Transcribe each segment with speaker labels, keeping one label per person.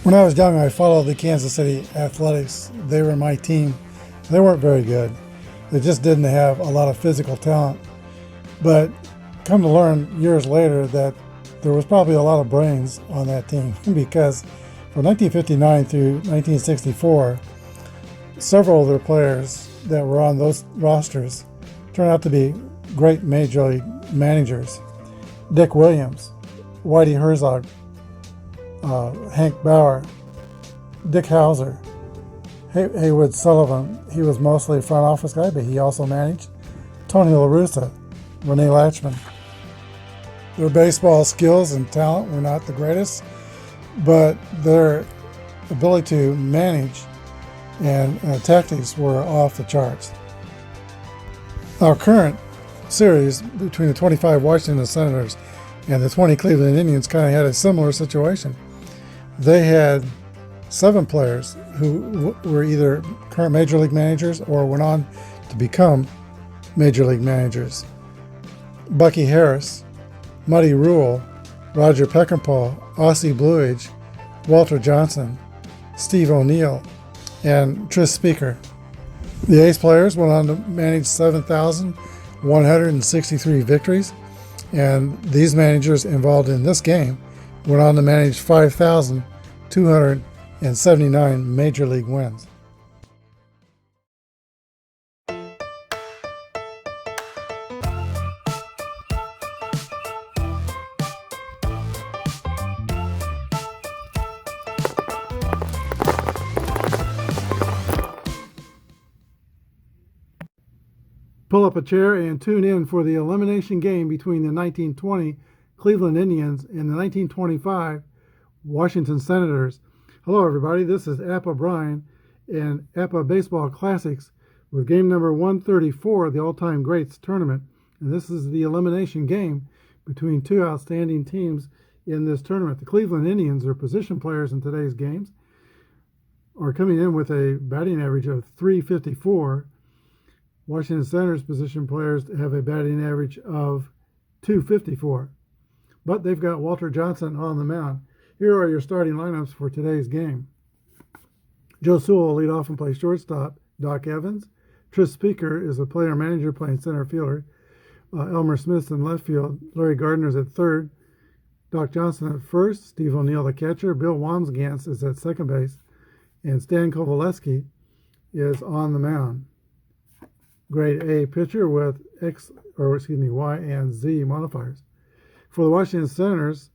Speaker 1: When I was young, I followed the Kansas City Athletics. They were my team. They weren't very good. They just didn't have a lot of physical talent. But come to learn years later that there was probably a lot of brains on that team because from 1959 through 1964, several of their players that were on those rosters turned out to be great major league managers. Dick Williams, Whitey Herzog, Hank Bauer, Dick Hauser, Haywood Sullivan. He was mostly a front office guy, but he also managed. Tony La Russa, Renee Latchman. Their baseball skills and talent were not the greatest, but their ability to manage and tactics were off the charts. Our current series between the 25 Washington Senators and the 20 Cleveland Indians kind of had a similar situation. They had 7 players who were either current major league managers or went on to become major league managers. Bucky Harris, Muddy Rule, Roger Peckinpah, Ossie Bluage, Walter Johnson, Steve O'Neill, and Tris Speaker. The Ace players went on to manage 7,163 victories, and these managers involved in this game went on to manage 5,279 major league wins. Pull up a chair and tune in for the elimination game between the 1920 Cleveland Indians and the 1925 Washington Senators. Hello everybody, this is Apba Brian and Apba Baseball Classics with game number 134 of the All-Time Greats Tournament. And this is the elimination game between two outstanding teams in this tournament. The Cleveland Indians are position players in today's games, are coming in with a batting average of .354. Washington Senators position players have a batting average of .254. But they've got Walter Johnson on the mound. Here are your starting lineups for today's game. Joe Sewell will lead off and play shortstop. Doc Evans. Tris Speaker is a player-manager playing center fielder. Elmer Smith's in left field. Larry Gardner's at third. Doc Johnson at first. Steve O'Neill the catcher. Bill Wamsgans is at second base. And Stan Kovaleski is on the mound. Grade A pitcher with Y and Z modifiers. For the Washington Senators,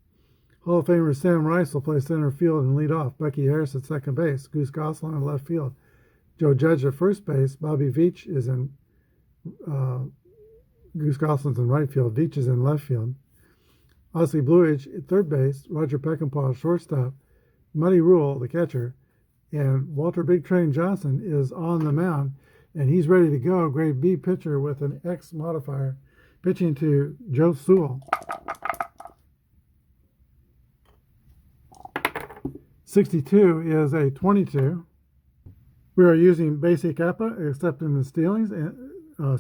Speaker 1: Hall of Famer Sam Rice will play center field and lead off. Bucky Harris at second base. Goose Gosselin in left field. Joe Judge at first base. Bobby Veach is in Goose Gosselin's in right field. Veach is in left field. Ossie Bluage at third base. Roger Peckinpah shortstop. Muddy Rule, the catcher. And Walter Big Train Johnson is on the mound. And he's ready to go. Grade B pitcher with an X modifier, pitching to Joe Sewell. 62 is a 22. We are using basic Apba, except in the stealings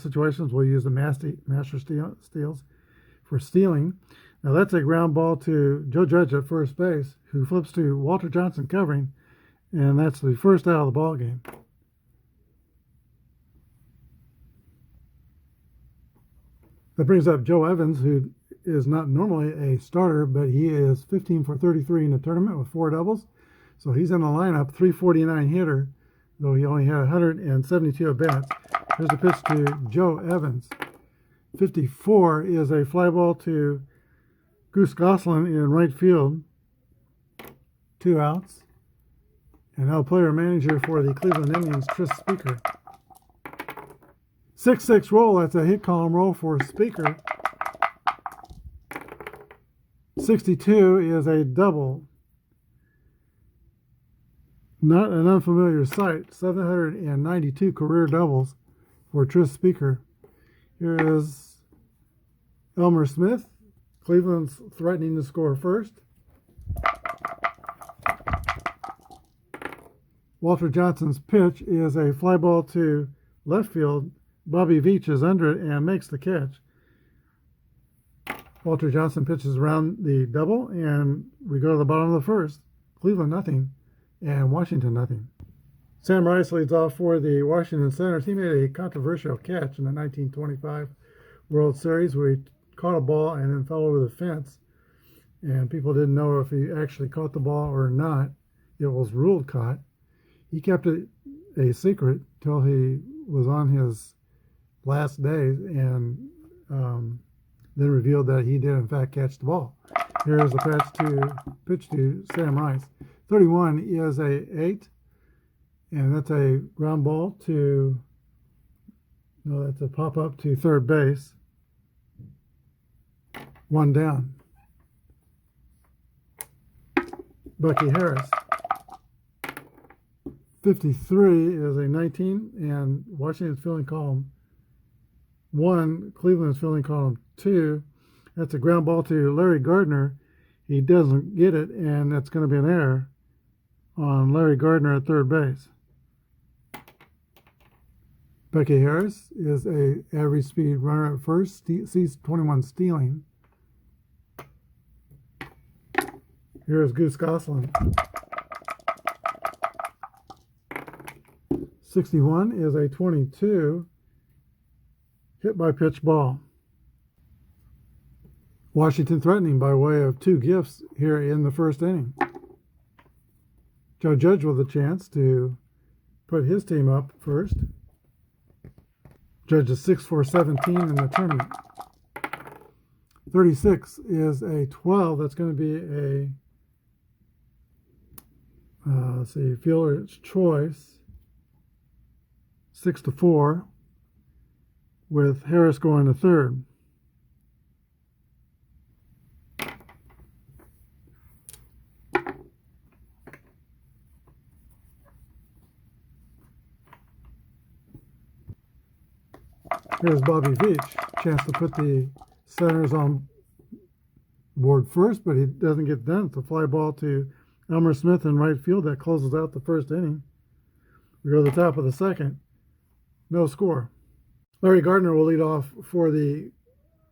Speaker 1: situations. We'll use the master steals for stealing. Now that's a ground ball to Joe Judge at first base, who flips to Walter Johnson covering, and that's the first out of the ball game. That brings up Joe Evans, who is not normally a starter, but he is 15 for 33 in the tournament with 4 doubles. So he's in the lineup, 349 hitter, though he only had 172 at-bats. Here's a pitch to Joe Evans. 54 is a fly ball to Goose Gosselin in right field. 2 outs. And now player manager for the Cleveland Indians, Tris Speaker. 6-6 roll, that's a hit column roll for Speaker. 62 is a double. Not an unfamiliar sight. 792 career doubles for Tris Speaker. Here is Elmer Smith. Cleveland's threatening to score first. Walter Johnson's pitch is a fly ball to left field. Bobby Veach is under it and makes the catch. Walter Johnson pitches around the double, and we go to the bottom of the first. Cleveland nothing. and Washington nothing. Sam Rice leads off for the Washington Senators. He made a controversial catch in the 1925 World Series where he caught a ball and then fell over the fence, and people didn't know if he actually caught the ball or not. It was ruled caught. He kept it a secret till he was on his last days, and then revealed that he did in fact catch the ball. Here is the pitch to Sam Rice. 31 is a 8, and that's a ground ball to, no, that's a pop up to third base. 1 down. Bucky Harris. 53 is a 19, and Washington's filling column 1, Cleveland's filling column 2. That's a ground ball to Larry Gardner. He doesn't get it, and that's going to be an error on Larry Gardner at third base. Bucky Harris is a average speed runner at first, sees 21 stealing. Here's Goose Gosselin. 61 is a 22, hit by pitch ball. Washington threatening by way of 2 gifts here in the first inning. Joe Judge with a chance to put his team up first. Judge is 6 for 17 in the tournament. 36 is a 12. That's going to be a, let's see, fielder's choice. 6-4, with Harris going to third. Here's Bobby Veach, chance to put the Senators on board first, but he doesn't get done. It's a fly ball to Elmer Smith in right field that closes out the first inning. We go to the top of the second. No score. Larry Gardner will lead off for the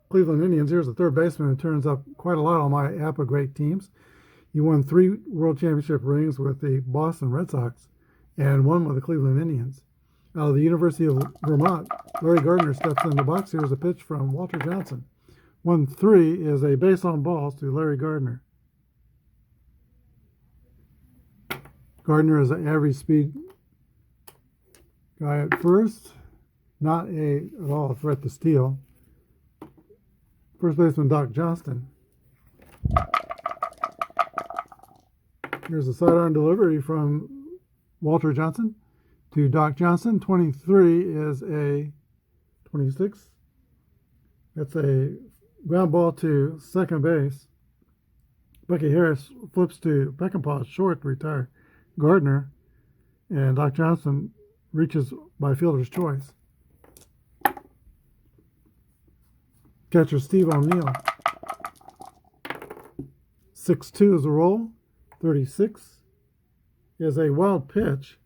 Speaker 1: Cleveland Indians. Here's the third baseman who turns up quite a lot on my Apba great teams. He won 3 World Championship rings with the Boston Red Sox and 1 with the Cleveland Indians. Out of the University of Vermont, Larry Gardner steps in the box. Here's a pitch from Walter Johnson. 1-3 is a base on balls to Larry Gardner. Gardner is an average speed guy at first, not at all a threat to steal. First baseman Doc Johnston. Here's a sidearm delivery from Walter Johnson to Doc Johnson. 23 is a 26. That's a ground ball to second base. Bucky Harris flips to Peckinpah short to retire Gardner, and Doc Johnson reaches by fielder's choice. Catcher Steve O'Neill. 6-2 is a roll. 36 is a wild pitch.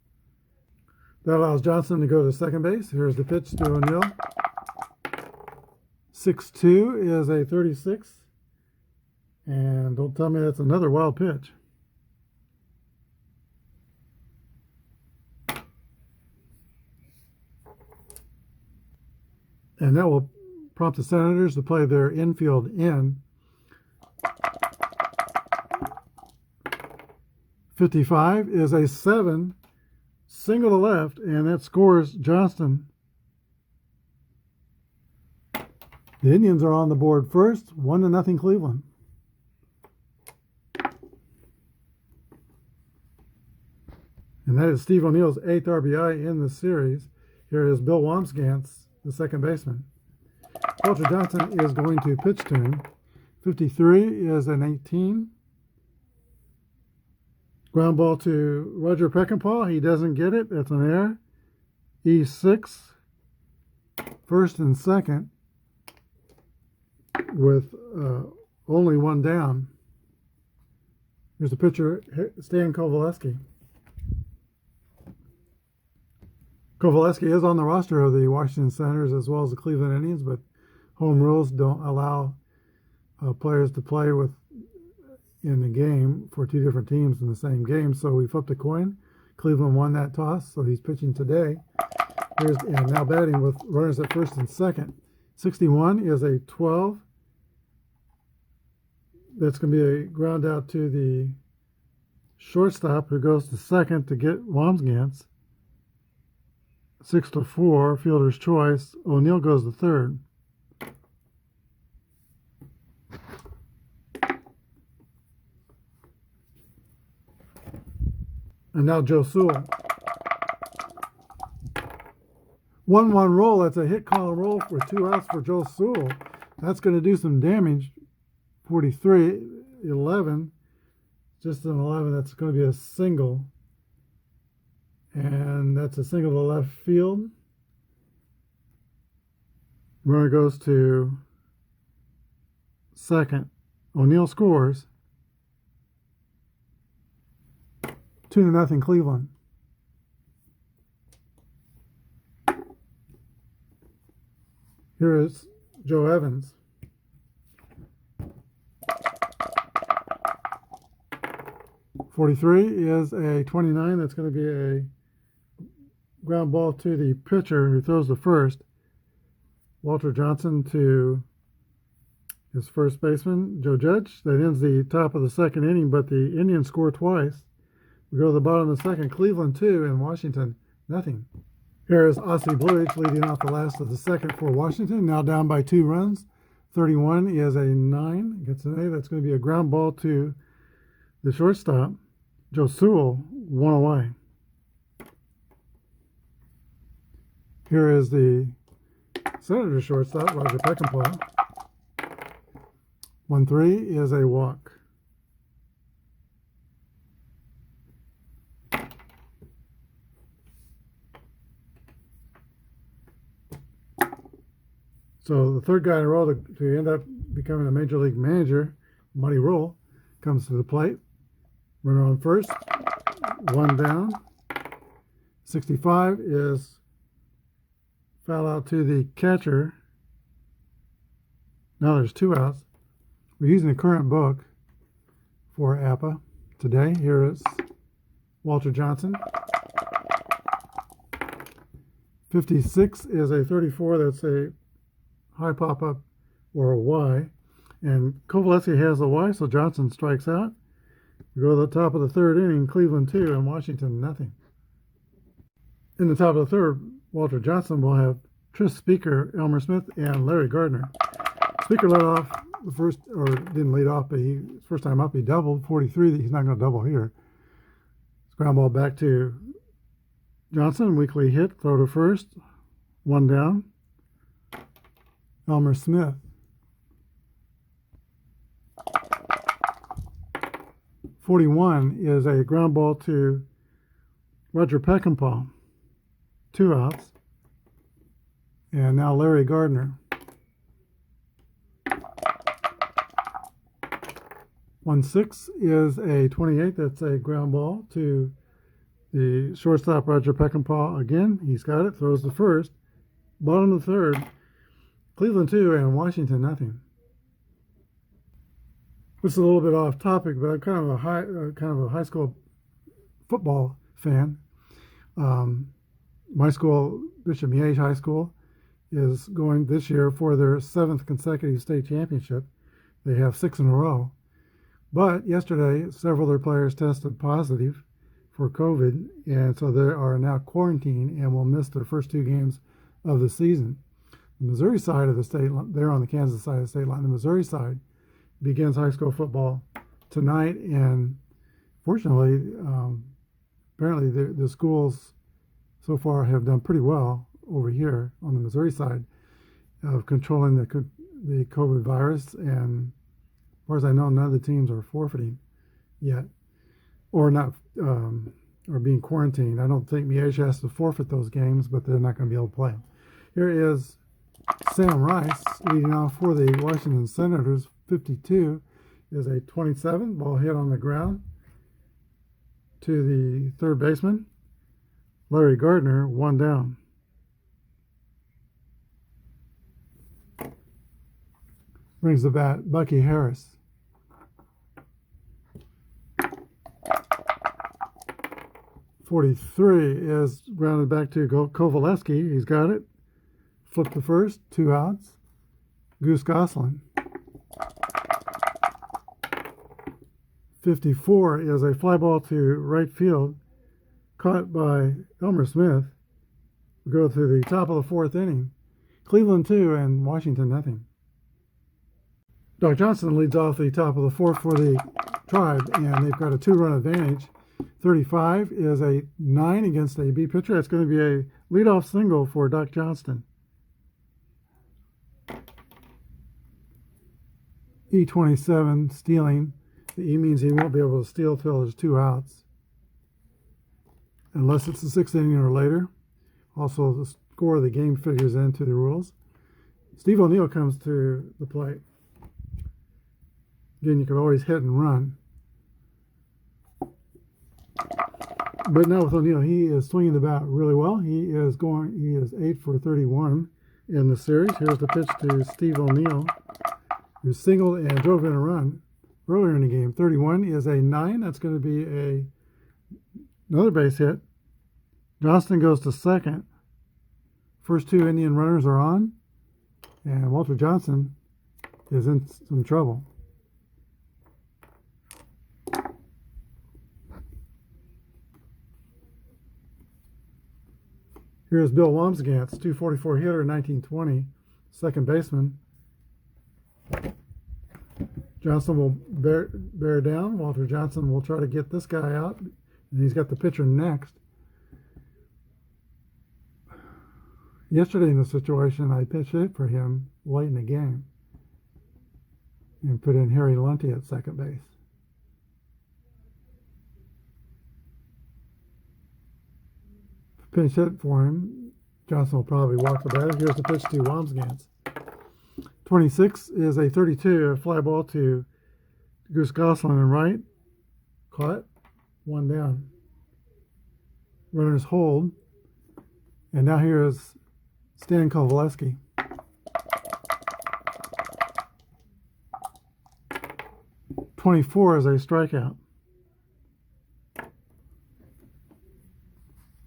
Speaker 1: That allows Johnson to go to second base. Here's the pitch to O'Neill. 6-2 is a 36. And don't tell me that's another wild pitch. And that will prompt the Senators to play their infield in. 55 is a 7, single to left, and that scores Johnston. The Indians are on the board first, 1-0 Cleveland. And that is Steve O'Neill's 8th RBI in the series. Here is Bill Wamsgans, the second baseman. Walter Johnson is going to pitch to him. 53 is an 18. Ground ball to Roger Peckinpah. He doesn't get it. That's an error. E6. First and second with only 1 down. Here's the pitcher, Stan Kovaleski. Kovaleski is on the roster of the Washington Senators as well as the Cleveland Indians, but home rules don't allow players to play with in the game for two different teams in the same game. So we flipped a coin. Cleveland won that toss, so he's pitching today. And now batting with runners at first and second. 61 is a 12. That's going to be a ground out to the shortstop, who goes to second to get Wamsgans. 6-4, fielder's choice. O'Neill goes to third. And now Joe Sewell. 1-1 roll. That's a hit column roll with 2 outs for Joe Sewell. That's going to do some damage. 43, 11. Just an 11. That's going to be a single. And that's a single to left field. Runner goes to second. O'Neill scores. 2-0 Cleveland. Here is Joe Evans. .43 is a 29. That's going to be a ground ball to the pitcher, who throws the first. Walter Johnson to his first baseman, Joe Judge. That ends the top of the second inning, but the Indians score twice. We go to the bottom of the second. Cleveland 2 and Washington nothing. Here is Ossie Bluich leading off the last of the second for Washington, now down by 2 runs. 31 is a 9. Gets an A. That's going to be a ground ball to the shortstop, Joe Sewell, 1 away. Here is the Senators shortstop, Roger Peckinpah. 1-3 is a walk. So the third guy in a row to end up becoming a major league manager, Muddy Roll, comes to the plate. Runner on first, 1 down. 65 is foul out to the catcher. Now there's 2 outs. We're using the current book for Apba today. Here is Walter Johnson. 56 is a 34. That's a high pop-up or a Y. And Kovaleski has a Y, so Johnson strikes out. We go to the top of the third inning, Cleveland 2 and Washington nothing. In the top of the third, Walter Johnson will have Tris Speaker, Elmer Smith, and Larry Gardner. Speaker led off the first, or didn't lead off, but first time up he doubled. 43, he's not going to double here. Ground ball back to Johnson, weakly hit, throw to first, 1 down. Elmer Smith. 41 is a ground ball to Roger Peckinpah. 2 outs. And now Larry Gardner. 1-6 is a 28. That's a ground ball to the shortstop, Roger Peckinpah. Again, he's got it. Throws the first. Bottom of the third. Cleveland 2 and Washington nothing. This is a little bit off topic, but I'm kind of a high school football fan. My school, Bishop Miege High School, is going this year for their 7th consecutive state championship. They have 6 in a row. But yesterday, several of their players tested positive for COVID, and so they are now quarantined and will miss their first 2 games of the season. The Missouri side of the state, they're on the Kansas side of the state line. The Missouri side begins high school football tonight, and fortunately, apparently the schools so far have done pretty well over here on the Missouri side of controlling the COVID virus, and as far as I know, none of the teams are forfeiting yet, or not, or being quarantined. I don't think Miege has to forfeit those games, but they're not going to be able to play them. Here is Sam Rice leading off for the Washington Senators. 52 is a 27. Ball hit on the ground to the third baseman, Larry Gardner, 1 down. Brings the bat, Bucky Harris. 43 is rounded back to Kovaleski. He's got it. Flip the first, 2 outs. Goose Gosselin. 54 is a fly ball to right field, caught by Elmer Smith. We go through the top of the 4th inning. Cleveland 2 and Washington nothing. Doc Johnson leads off the top of the 4th for the Tribe, and they've got a 2-run advantage. 35 is a 9 against a B pitcher. That's going to be a leadoff single for Doc Johnston. E27 stealing. The E means he won't be able to steal till there's 2 outs, unless it's the 6th inning or later. Also, the score of the game figures into the rules. Steve O'Neill comes to the plate. Again, you can always hit and run. But now with O'Neill, he is swinging the bat really well. He is 8 for 31 in the series. Here's the pitch to Steve O'Neill, who singled and drove in a run earlier in the game. 31 is a 9. That's going to be another base hit. Johnston goes to second. First 2 Indian runners are on, and Walter Johnson is in some trouble. Here's Bill Wamsgans, 244 hitter, 1920, second baseman. Johnson will bear down. Walter Johnson will try to get this guy out, and he's got the pitcher next. Yesterday in the situation, I pitched hit for him late in the game and put in Harry Lunty at second base. Pinch hit for him. Johnson will probably walk the batter. Here's the pitch to Wamsgans. 26 is a 32, a fly ball to Goose Gosselin in right. Caught. 1 down. Runners hold. And now here is Stan Kovaleski. .24 is a strikeout.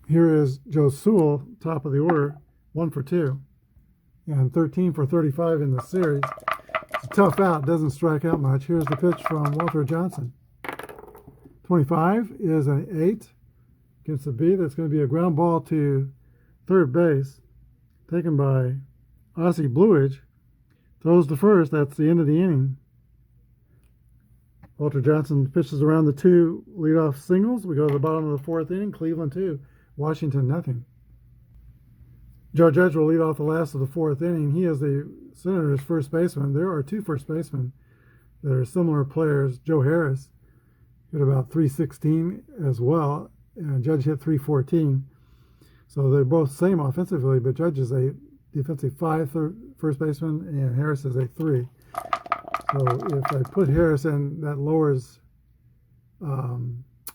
Speaker 1: Here is Joe Sewell, top of the order, 1 for 2. And 13 for 35 in the series. It's a tough out, doesn't strike out much. Here's the pitch from Walter Johnson. 25 is an 8 against the B. That's going to be a ground ball to third base, taken by Ossie Bluidge. Throws to first. That's the end of the inning. Walter Johnson pitches around the 2 leadoff singles. We go to the bottom of the 4th inning. Cleveland 2, Washington nothing. Joe Judge will lead off the last of the 4th inning. He is the Senators' first baseman. There are 2 first basemen that are similar players. Joe Harris hit about 316 as well, and Judge hit 314. So they're both same offensively, but Judge is a defensive 5 first baseman, and Harris is a 3. So if I put Harris in, that lowers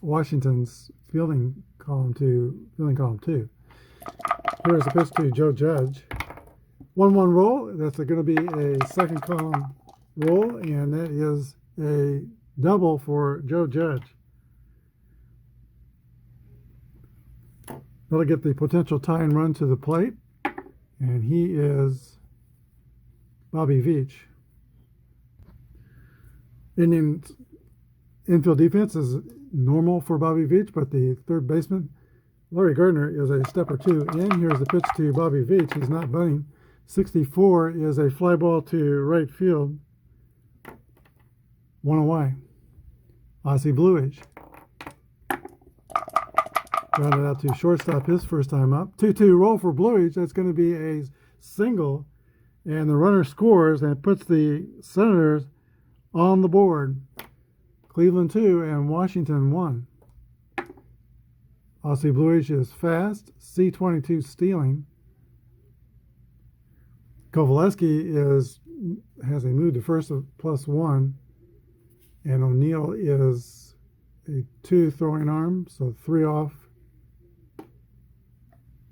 Speaker 1: Washington's fielding column 2. Here's the pitch to Joe Judge. 1-1 roll. That's going to be a second column roll, and that is a double for Joe Judge. That'll get the potential tying run to the plate, and he is Bobby Veach. Indian infield defense is normal for Bobby Veach, but the third baseman, Larry Gardner, is a step or 2 in. Here's the pitch to Bobby Veach. He's not bunting. 64 is a fly ball to right field. 1 away. Ossie Bluidge. Grounded out to shortstop his first time up. 2-2 roll for Bluidge. That's going to be a single. And the runner scores and puts the Senators on the board. Cleveland 2 and Washington 1. Ossie Bluidge is fast. C22 stealing. Kovaleski has a move to first of +1. And O'Neill is a 2 throwing arm, so 3 off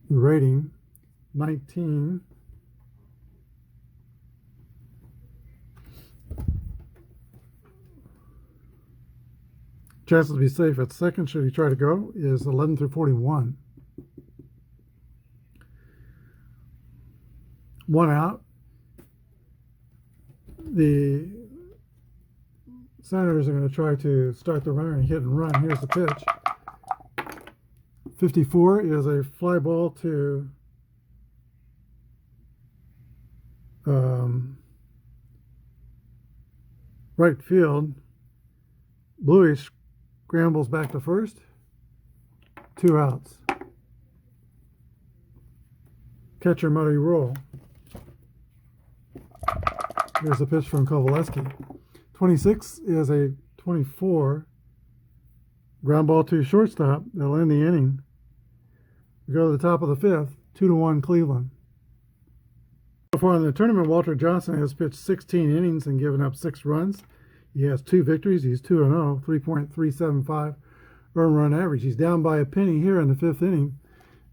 Speaker 1: the rating. 19. Chances to be safe at second, should he try to go, is 11 through 41. 1 out. The Senators are going to try to start the runner and hit and run. Here's the pitch. 54 is a fly ball to right field. Bluish scrambles back to first. 2 outs. Catcher Muddy roll. Here's a pitch from Kovaleski. 26 is a 24 ground ball to shortstop. That'll end the inning. We go to the top of the 5th. 2-1 Cleveland. So far in the tournament, Walter Johnson has pitched 16 innings and given up 6 runs. He has 2 victories. He's 2-0, 3.375 earned run average. He's down by a penny here in the 5th inning.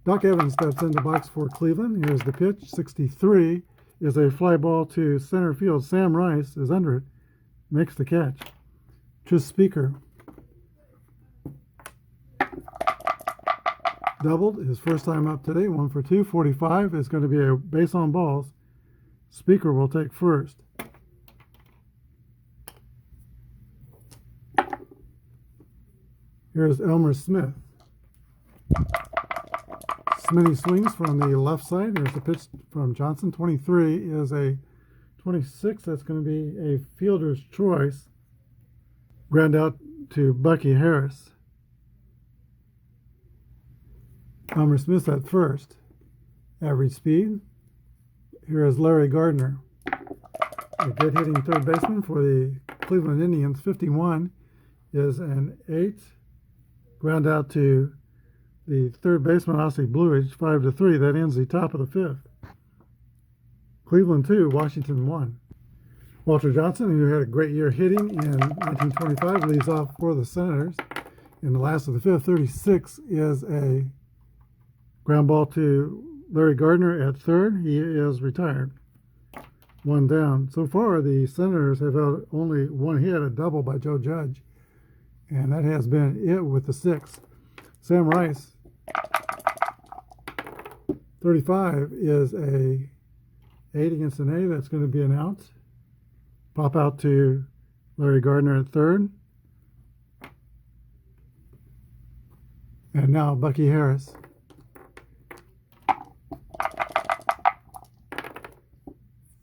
Speaker 1: Doc Evans steps into box for Cleveland. Here's the pitch. 63 is a fly ball to center field. Sam Rice is under it. Makes the catch. Tris Speaker doubled his first time up today. 1 for 2. 45 is going to be a base on balls. Speaker will take first. Here's Elmer Smith. Smitty swings from the left side. Here's the pitch from Johnson. 23 is a 26. That's going to be a fielder's choice. Ground out to Bucky Harris. Elmer Smith at first. Average speed. Here is Larry Gardner. A good hitting third baseman for the Cleveland Indians. 51 is an 8. Ground out to the third baseman, Ossie Bluish, 5-3. That ends the top of the 5th. Cleveland 2, Washington 1. Walter Johnson, who had a great year hitting in 1925, leads off for the Senators. In the last of the 5th, 36 is a ground ball to Larry Gardner at third. He is retired. 1 down. So far, the Senators have had only 1 hit, a double by Joe Judge. And that has been it with the 6th. Sam Rice, 35 is a 8 against an A. That's going to be an out. Pop out to Larry Gardner at third. And now Bucky Harris.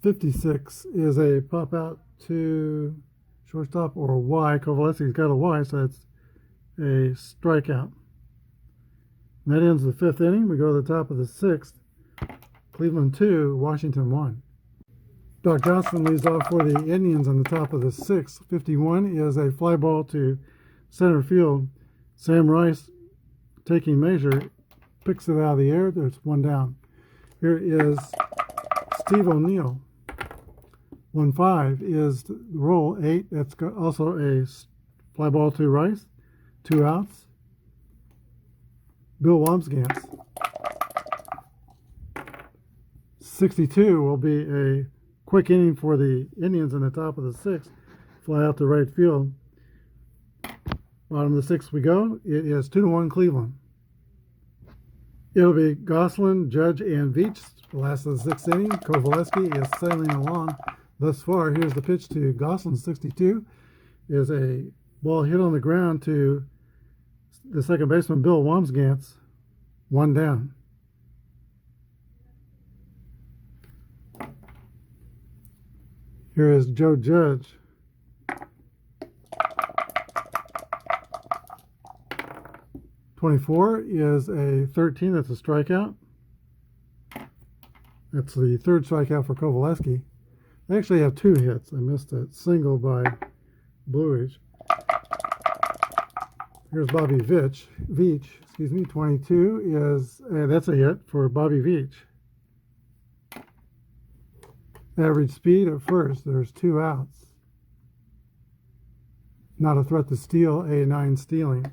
Speaker 1: .56 is a pop out to shortstop or Y. Kovaleski's got a Y, so that's a strikeout. And that ends the 5th inning. We go to the top of the 6th. Cleveland 2, Washington 1. Doc Johnson leads off for the Indians on the top of the 6th. 51 is a fly ball to center field. Sam Rice, taking measure, picks it out of the air. There's 1 down. Here is Steve O'Neill. 1-5 is the roll. 8. That's also a fly ball to Rice. 2 outs. Bill Wamsgans. 62 will be a quick inning for the Indians in the top of the 6th. Fly out to right field. Bottom of the 6th we go. It is 2-1 Cleveland. It'll be Gosselin, Judge, and Veach. The last of the 6th inning. Kovaleski is sailing along thus far. Here's the pitch to Gosselin. 62 is a ball hit on the ground to the second baseman, Bill Wamsgans. 1 down. Here is Joe Judge. .24 is a 13. That's a strikeout. That's the 3rd strikeout for Kovaleski. They actually have 2 hits. I missed a single by Bluish. Here's Bobby Veach. 22 is, that's a hit for Bobby Veach. Average speed at first. There's 2 outs. Not a threat to steal. A9 stealing.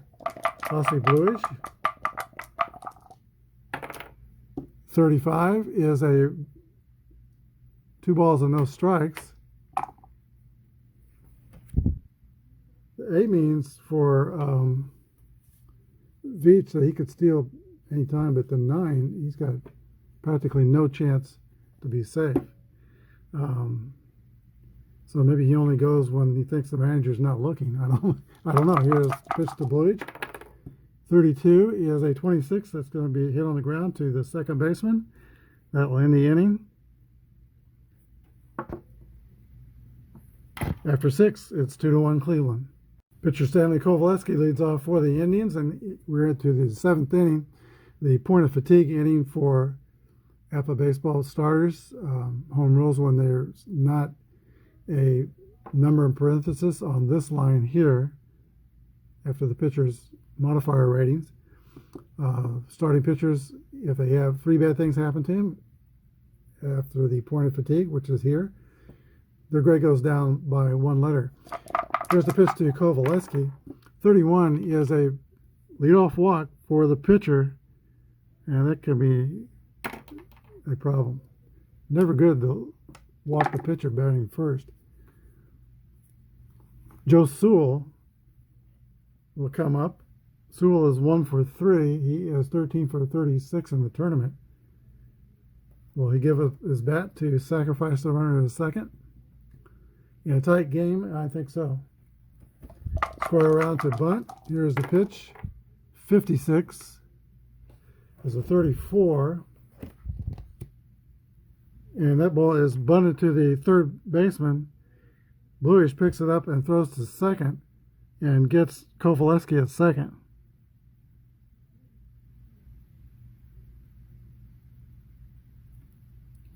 Speaker 1: Ossie Bluish. 35 is a 2 balls and no strikes. The 8 means for Veach that he could steal anytime, but the 9, he's got practically no chance to be safe. So maybe he only goes when he thinks the manager's not looking. I don't know. Here's pitch to Bluage. 32 is a 26 that's going to be hit on the ground to the second baseman. That will end the inning. After 6, it's 2-1 Cleveland. Pitcher Stanley Kovaleski leads off for the Indians, and we're into the 7th inning, the point of fatigue inning for Apba baseball starters. Home rules when there's not a number in parenthesis on this line here after the pitcher's modifier ratings. Starting pitchers, if they have 3 bad things happen to him after the point of fatigue, which is here, their grade goes down by 1 letter. Here's the pitch to Kovaleski. 31 is a leadoff walk for the pitcher, and that can be a problem. Never good to walk the pitcher batting first. Joe Sewell will come up. Sewell is 1 for 3. He is 13 for 36 in the tournament. Will he give up his bat to sacrifice the runner in a second? In a tight game, I think so. Square around to bunt. Here's the pitch. 56 is a 34. And that ball is bunted to the third baseman. Bluish picks it up and throws to second and gets Kovaleski at second.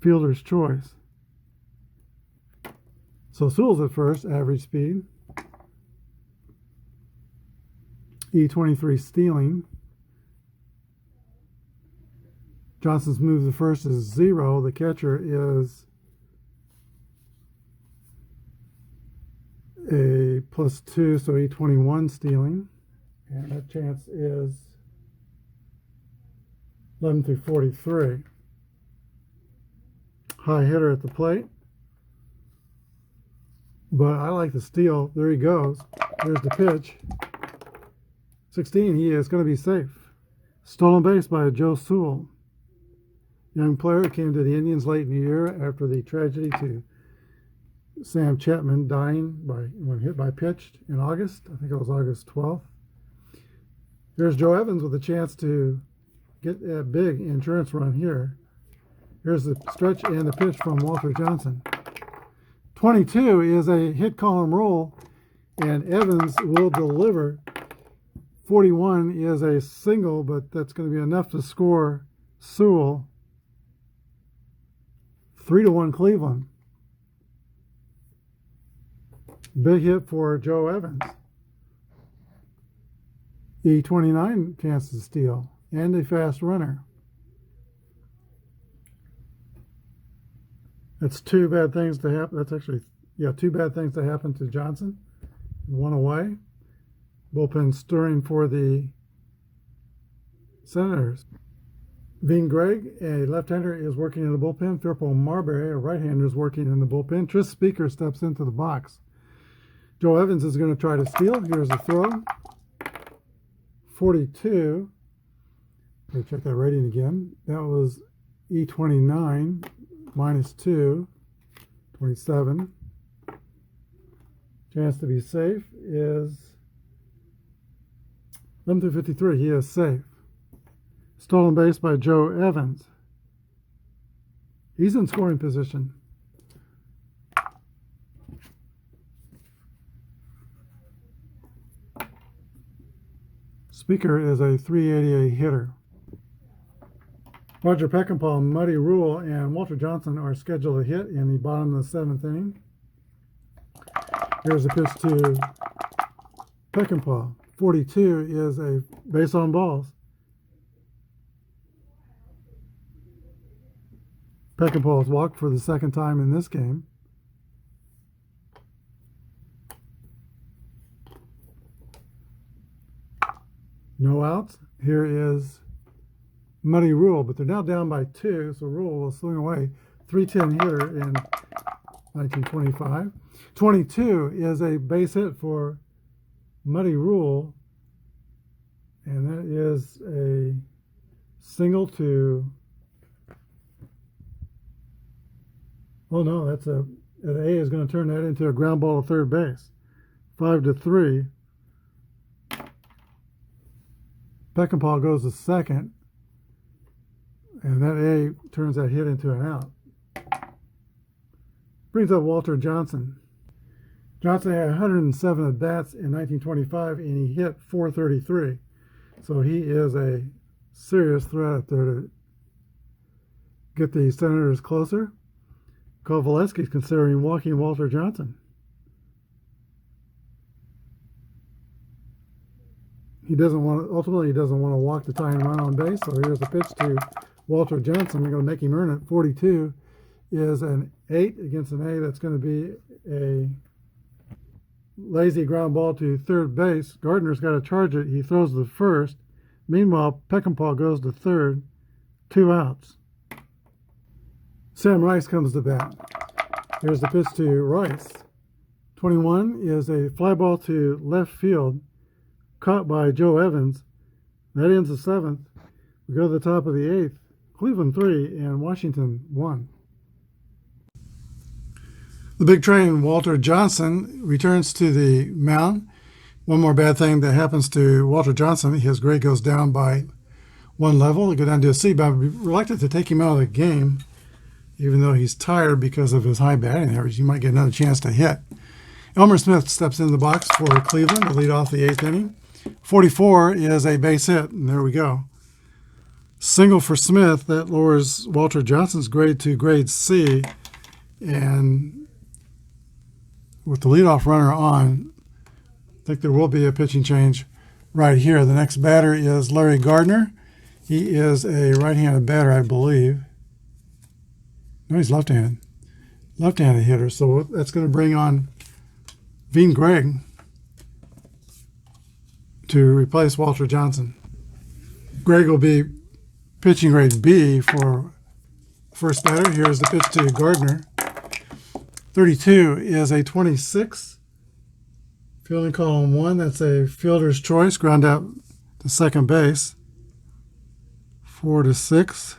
Speaker 1: Fielder's choice. So Sewell's at first, average speed. E23 stealing. Johnson's move to first is 0. The catcher is a +2, so E21 stealing. And that chance is 11 through 43. High hitter at the plate. But I like the steal. There he goes. There's the pitch. 16, he is going to be safe. Stolen base by Joe Sewell. Young player came to the Indians late in the year after the tragedy to Sam Chapman dying when hit by pitch in August. I think it was August 12th. Here's Joe Evans with a chance to get a big insurance run here. Here's the stretch and the pitch from Walter Johnson. 22 is a hit column roll, and Evans will deliver. 41 is a single, but that's going to be enough to score Sewell. 3-1 Cleveland. Big hit for Joe Evans. E29 chance to steal, and a fast runner. That's 2 bad things to happen. That's actually, 2 bad things to happen to Johnson. 1 away. Bullpen stirring for the Senators. Veen Gregg, a left-hander, is working in the bullpen. Firpo Marbury, a right-hander, is working in the bullpen. Tris Speaker steps into the box. Joe Evans is going to try to steal. Here's the throw. 42. Let me check that rating again. That was E29. -2, 27. Chance to be safe is 11 through 53. He is safe. Stolen base by Joe Evans. He's in scoring position. Speaker is a .388 hitter. Roger Peckinpah, Muddy Rule, and Walter Johnson are scheduled to hit in the bottom of the 7th inning. Here's a pitch to Peckinpah. 42 is a base on balls. Peckinpah has walked for the 2nd time in this game. No outs. Here is Muddy Rule, but they're now down by 2, so Rule will swing away. 310 hitter in 1925. 22 is a base hit for Muddy Rule, and that is a single to, oh no, that's an A is going to turn that into a ground ball to third base. 5-3. Peckinpah goes to second, and that A turns that hit into an out. Brings up Walter Johnson. Johnson had 107 at-bats in 1925, and he hit .433. So he is a serious threat up there to get the Senators closer. Kovaleski's considering walking Walter Johnson. Ultimately he doesn't want to walk the tying run on base, so here's a pitch to Walter Johnson. We're going to make him earn it. 42 is an 8 against an A. That's going to be a lazy ground ball to third base. Gardner's got to charge it. He throws to first. Meanwhile, Peckinpah goes to third. 2 outs. Sam Rice comes to bat. Here's the pitch to Rice. 21 is a fly ball to left field, caught by Joe Evans. That ends the 7th. We go to the top of the 8th. Cleveland 3 and Washington 1. The big train, Walter Johnson, returns to the mound. One more bad thing that happens to Walter Johnson, his grade goes down by 1 level. He'll go down to a C, but I'd be reluctant to take him out of the game, even though he's tired because of his high batting average. He might get another chance to hit. Elmer Smith steps in the box for Cleveland to lead off the 8th inning. 44 is a base hit, and there we go. Single for Smith. That lowers Walter Johnson's grade to grade C, and with the leadoff runner on, I think there will be a pitching change right here. The next batter is Larry Gardner. He is a right-handed batter, I believe. No, he's left-handed. Left-handed hitter, so that's going to bring on Veen Gregg to replace Walter Johnson. Gregg will be pitching grade B for first batter. Here's the pitch to Gardner. 32 is a 26. Fielding column 1, that's a fielder's choice. Ground out to second base. 4-6.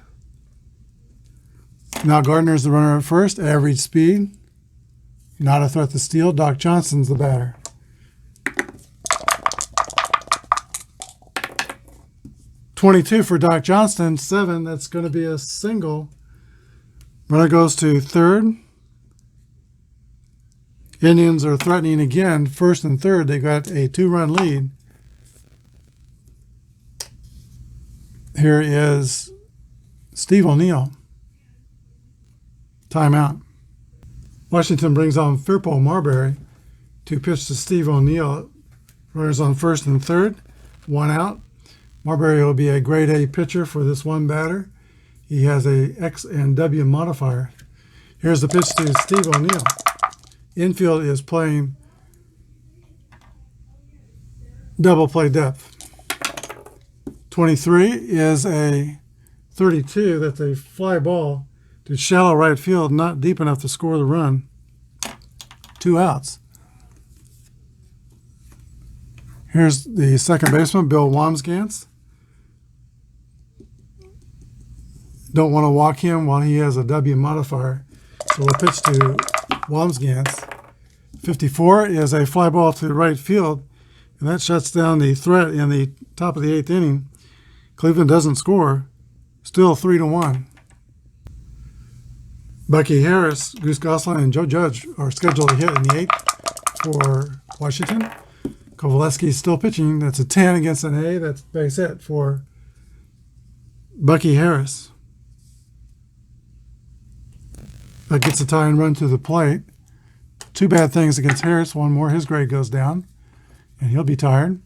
Speaker 1: Now Gardner's the runner at first. Average speed. Not a threat to steal. Doc Johnson's the batter. .22 for Doc Johnston. 7. That's going to be a single. Runner goes to third. Indians are threatening again. First and third, they got a 2-run lead. Here is Steve O'Neill. Timeout. Washington brings on Firpo Marbury to pitch to Steve O'Neill. Runners on first and third. 1 out. Marbury will be a grade A pitcher for this one batter. He has a X and W modifier. Here's the pitch to Steve O'Neill. Infield is playing double play depth. 23 is a 32. That's a fly ball to shallow right field, not deep enough to score the run. 2 outs. Here's the second baseman, Bill Wamsgans. Don't want to walk him while he has a W modifier. So we'll pitch to Wamsgans. 54 is a fly ball to right field, and that shuts down the threat in the top of the 8th inning. Cleveland doesn't score. Still 3-1. Bucky Harris, Goose Gosselin, and Joe Judge are scheduled to hit in the 8th for Washington. Kovaleski is still pitching. That's a 10 against an A. That's base hit for Bucky Harris. That gets a tie and run to the plate. 2 bad things against Harris. 1 more, his grade goes down, and he'll be tired.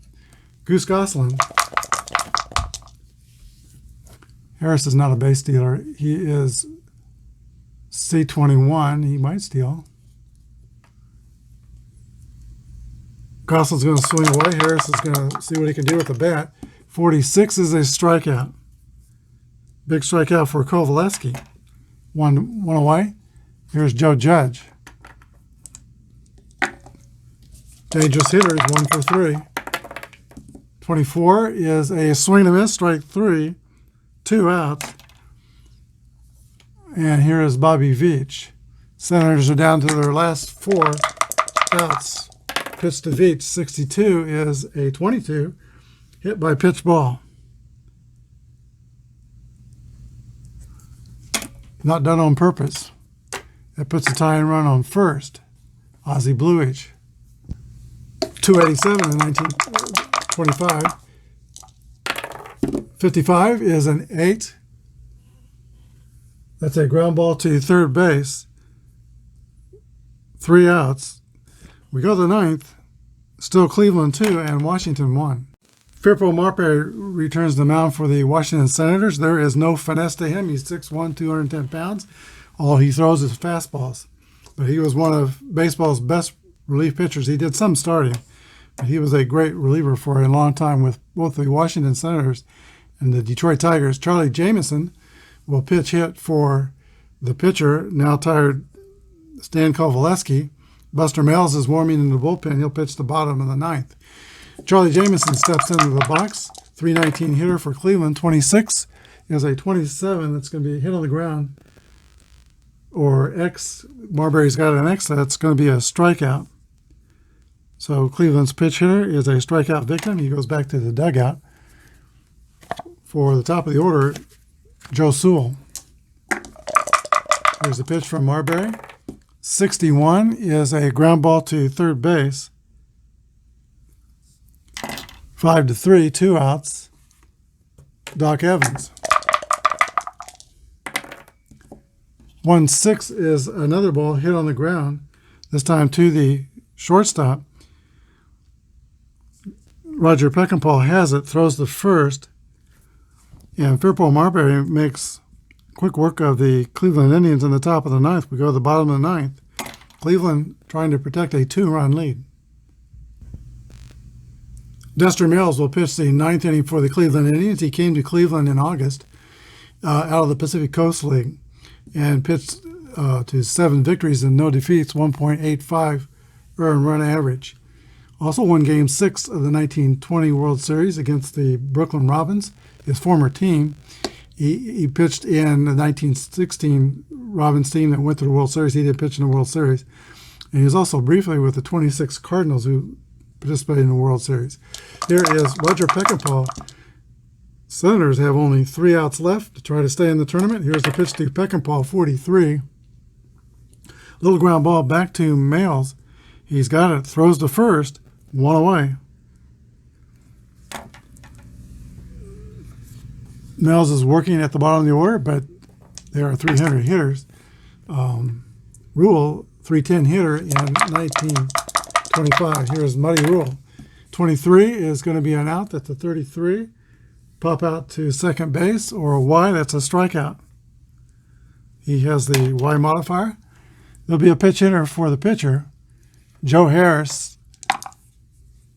Speaker 1: Goose Gosselin. Harris is not a base stealer. He is C21. He might steal. Gosselin's going to swing away. Harris is going to see what he can do with the bat. 46 is a strikeout. Big strikeout for Kovaleski. One away. Here's Joe Judge. Dangerous hitters, 1 for 3. 24 is a swing and a miss, strike 3, 2 outs. And here is Bobby Veach. Senators are down to their last 4 outs. Pitch to Veach, 62 is a 22, hit by pitch ball. Not done on purpose. That puts a tying run on first. Ozzie Bluage. 287 in 1925. 55 is an 8. That's a ground ball to third base. 3 outs. We go to the 9th. Still Cleveland 2 and Washington 1. Firpo Marpe returns the mound for the Washington Senators. There is no finesse to him. He's 6'1", 210 pounds. All he throws is fastballs. But he was one of baseball's best relief pitchers. He did some starting, but he was a great reliever for a long time with both the Washington Senators and the Detroit Tigers. Charlie Jamison will pitch hit for the pitcher, now tired Stan Kovaleski. Buster Mells is warming in the bullpen. He'll pitch the bottom of the 9th. Charlie Jamison steps into the box. 319 hitter for Cleveland. 26 is a 27 that's going to be hit on the ground. Or X. Marbury's got an X. That's going to be a strikeout. So Cleveland's pitch hitter is a strikeout victim. He goes back to the dugout. For the top of the order, Joe Sewell. Here's the pitch from Marbury. 61 is a ground ball to third base. 5-3, 2 outs. Doc Evans. 1-6 is another ball hit on the ground, this time to the shortstop. Roger Peckinpah has it, throws the first, and Firpo Marbury makes quick work of the Cleveland Indians in the top of the 9th. We go to the bottom of the 9th. Cleveland trying to protect a 2-run lead. Dexter Mills will pitch the 9th inning for the Cleveland Indians. He came to Cleveland in August out of the Pacific Coast League and pitched to 7 victories and no defeats, 1.85 earned run average. Also won Game 6 of the 1920 World Series against the Brooklyn Robins, his former team. He pitched in the 1916 Robins team that went to the World Series. He did pitch in the World Series. And he was also briefly with the 26 Cardinals who participated in the World Series. Here is Roger Peckinpah. Senators have only 3 outs left to try to stay in the tournament. Here's the pitch to Peckinpah, 43. Little ground ball back to Mills. He's got it, throws to first, 1 away. Mills is working at the bottom of the order, but there are 300 hitters. Rule, 310 hitter in 1925. Here's Muddy Rule. 23 is going to be an out. That's a 33. Pop out to second base, or a Y, that's a strikeout. He has the Y modifier. There'll be a pitch hitter for the pitcher. Joe Harris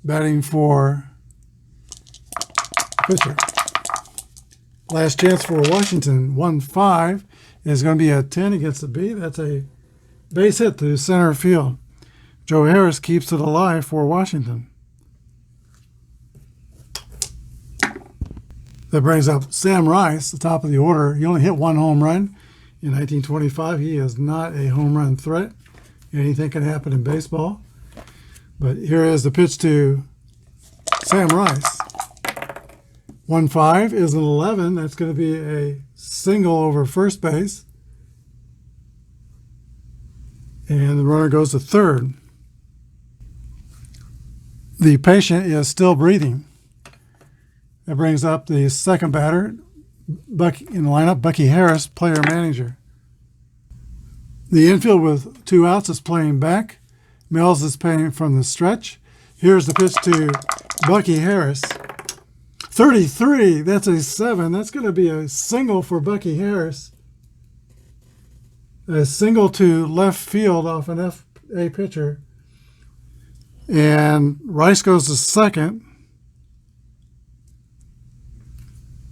Speaker 1: batting for pitcher. Last chance for Washington. 1-5 is going to be a 10 against the B. That's a base hit to center field. Joe Harris keeps it alive for Washington. That brings up Sam Rice, the top of the order. He only hit 1 home run in 1925. He is not a home run threat. Anything can happen in baseball. But here is the pitch to Sam Rice. 1-5 is an 11. That's going to be a single over first base. And the runner goes to third. The patient is still breathing. That brings up the second batter, Bucky in the lineup, Bucky Harris, player manager. The infield with 2 outs is playing back. Mills is playing from the stretch. Here's the pitch to Bucky Harris. 33, that's a 7. That's going to be a single for Bucky Harris. A single to left field off an FA pitcher. And Rice goes to second.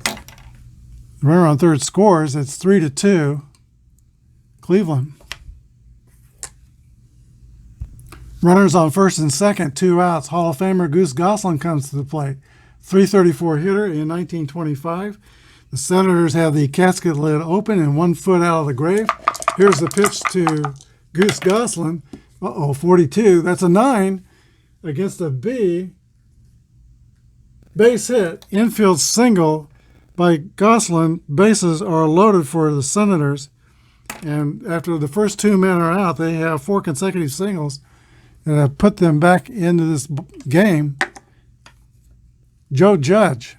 Speaker 1: The runner on third scores. It's 3-2. Cleveland. Runners on first and second, 2 outs. Hall of Famer Goose Gosselin comes to the plate. .334 hitter in 1925. The Senators have the casket lid open and 1 foot out of the grave. Here's the pitch to Goose Gosselin. 42. That's a 9 against a B. Base hit. Infield single by Gosselin. Bases are loaded for the Senators. And after the first 2 men are out, they have 4 consecutive singles and have put them back into this game. Joe Judge.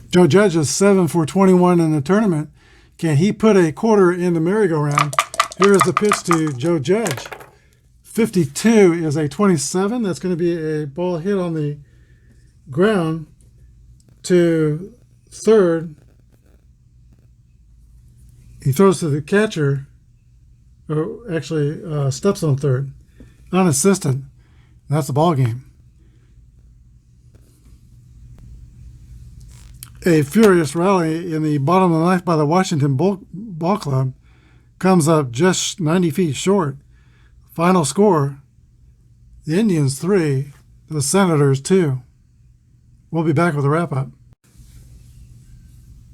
Speaker 1: Joe Judge is 7 for 21 in the tournament. Can he put a quarter in the merry-go-round? Here is the pitch to Joe Judge. 52 is a 27. That's going to be a ball hit on the ground to third. He throws to the catcher, or actually steps on third, unassisted. That's the ball game. A furious rally in the bottom of the ninth by the Washington Ball Club comes up just 90 feet short. Final score, the Indians 3, the Senators 2. We'll be back with a wrap-up.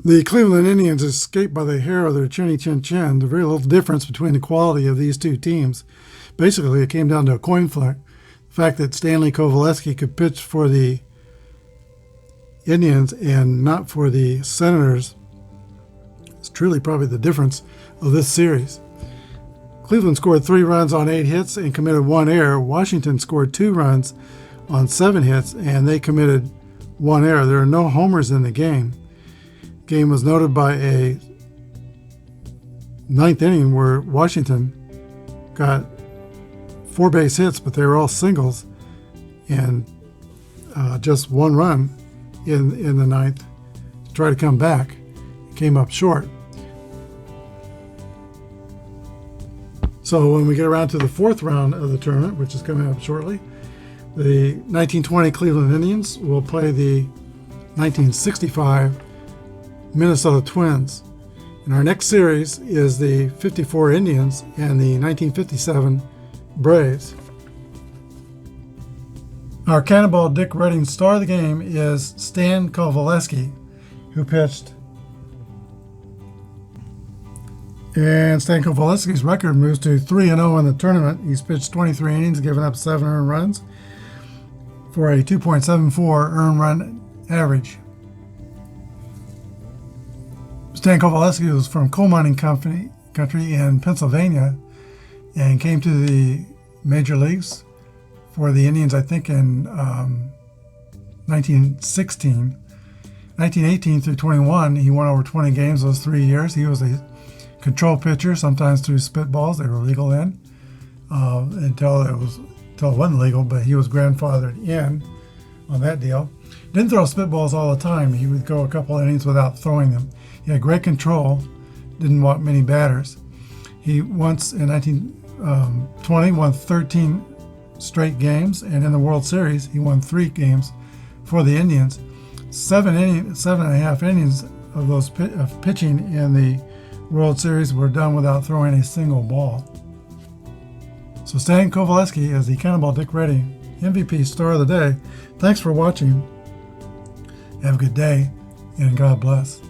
Speaker 1: The Cleveland Indians escaped by the hair of their chinny chin chin. There's very little difference between the quality of these two teams. Basically, it came down to a coin flip. The fact that Stanley Kovaleski could pitch for the Indians and not for the Senators is truly probably the difference of this series. Cleveland scored 3 runs on 8 hits and committed 1 error. Washington scored 2 runs on 7 hits and they committed 1 error. There are no homers in the game. The game was noted by a 9th inning where Washington got 4 base hits, but they were all singles, and just 1 run in the 9th to try to come back. It came up short. So when we get around to the 4th round of the tournament, which is coming up shortly, the 1920 Cleveland Indians will play the 1965 Minnesota Twins. And our next series is the 54 Indians and the 1957 Braves. Our Cannonball Dick Redding star of the game is Stan Kovaleski, who pitched. And Stan Kovaleski's record moves to 3-0 in the tournament. He's pitched 23 innings, given up 7 earned runs for a 2.74 earned run average. Stan Kovaleski was from coal mining country in Pennsylvania and came to the major leagues for the Indians, I think, in 1916. 1918 through 21, he won over 20 games those 3 years. He was a control pitcher, sometimes threw spitballs. They were legal then until it wasn't legal, but he was grandfathered in on that deal. Didn't throw spitballs all the time. He would go a couple innings without throwing them. He had great control, didn't want many batters. He once, in 1920, won 13 straight games, and in the World Series, he won 3 games for the Indians. 7.5 innings of those pitching in the World Series were done without throwing a single ball. So Stan Kovaleski is the Cannonball Dick Redding MVP star of the day. Thanks for watching. Have a good day, and God bless.